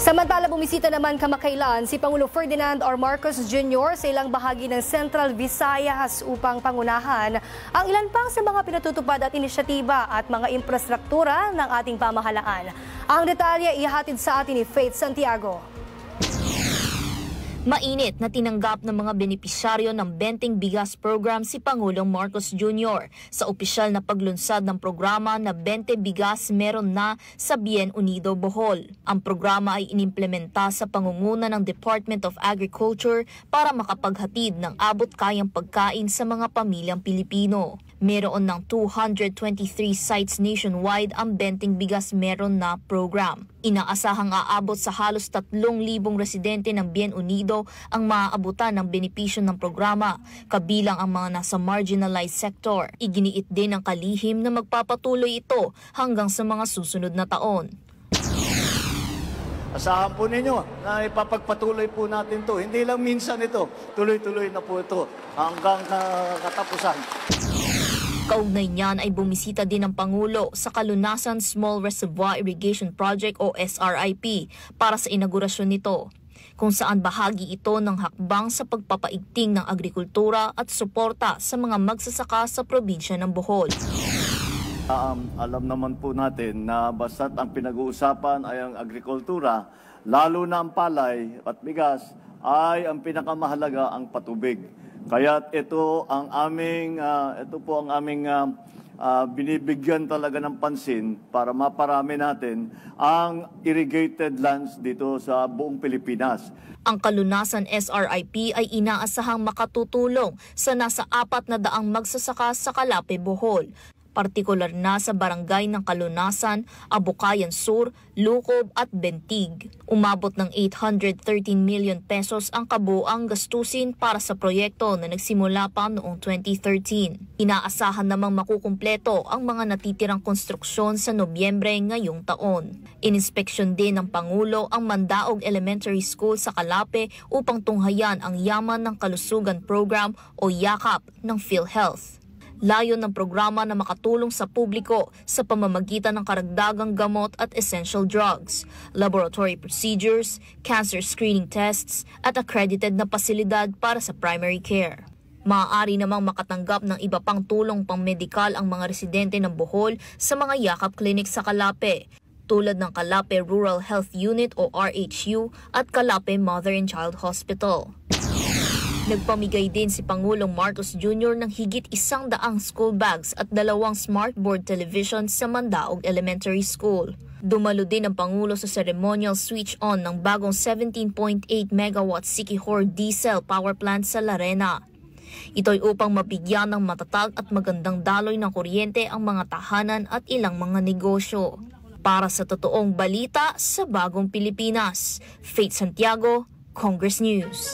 Samantala, bumisita naman kamakailan si Pangulo Ferdinand R. Marcos Jr. sa ilang bahagi ng Central Visayas upang pangunahan ang ilan pang sa mga pinatutupad at inisyatiba at mga infrastruktura ng ating pamahalaan. Ang detalye ihatid sa atin ni Faith Santiago. Mainit na tinanggap ng mga benepisyaryo ng Benteng Bigas Program si Pangulong Marcos Jr. sa opisyal na paglunsad ng programa na 20 Bigas Meron Na sa Bien Unido, Bohol. Ang programa ay inimplementa sa pangunguna ng Department of Agriculture para makapaghatid ng abot-kayang pagkain sa mga pamilyang Pilipino. Meron ng 223 sites nationwide ang Benteng Bigas Meron Na program. Inaasahang aabot sa halos 3,000 residente ng Bien Unido ang maaabutan ng benepisyo ng programa, kabilang ang mga nasa marginalized sector. Iginiit din ng kalihim na magpapatuloy ito hanggang sa mga susunod na taon. Asahan po ninyo na ipapagpatuloy po natin ito. Hindi lang minsan ito, tuloy-tuloy na po ito hanggang katapusan. Kaugnay niyan ay bumisita din ng Pangulo sa Kalunasan Small Reservoir Irrigation Project o SRIP para sa inaugurasyon nito, kung saan bahagi ito ng hakbang sa pagpapaigting ng agrikultura at suporta sa mga magsasaka sa probinsya ng Bohol. Alam naman po natin na basta't ang pinag-uusapan ay ang agrikultura, lalo na ang palay at bigas, ay ang pinakamahalaga ang patubig. Kaya ito po ang aming binibigyan talaga ng pansin para maparami natin ang irrigated lands dito sa buong Pilipinas. Ang Kalunasan SRIP ay inaasahang makatutulong sa nasa 400 magsasaka sa Calape, Bohol, partikular na sa barangay ng Kalunasan, Abukayan Sur, Lukob at Bentig. Umabot ng 813 million pesos ang kabuuang gastusin para sa proyekto na nagsimula pa noong 2013. Inaasahan namang makukumpleto ang mga natitirang konstruksyon sa Nobyembre ngayong taon. Ininspeksyon din ng Pangulo ang Mandaog Elementary School sa Calape upang tunghayan ang Yaman ng Kalusugan Program o YAKAP ng PhilHealth. Layon ng programa na makatulong sa publiko sa pamamagitan ng karagdagang gamot at essential drugs, laboratory procedures, cancer screening tests at accredited na pasilidad para sa primary care. Maaari namang makatanggap ng iba pang tulong pang-medikal ang mga residente ng Bohol sa mga yakap clinic sa Calape, tulad ng Calape Rural Health Unit o RHU at Calape Mother and Child Hospital. Nagpamigay din si Pangulong Marcos Jr. ng higit 100 school bags at 2 smartboard television sa Mandaog Elementary School. Dumalo din ang Pangulo sa ceremonial switch-on ng bagong 17.8 megawatt Siquijor diesel power plant sa Larena. Ito'y upang mabigyan ng matatag at magandang daloy ng kuryente ang mga tahanan at ilang mga negosyo. Para sa totoong balita sa Bagong Pilipinas, Faith Santiago, Congress News.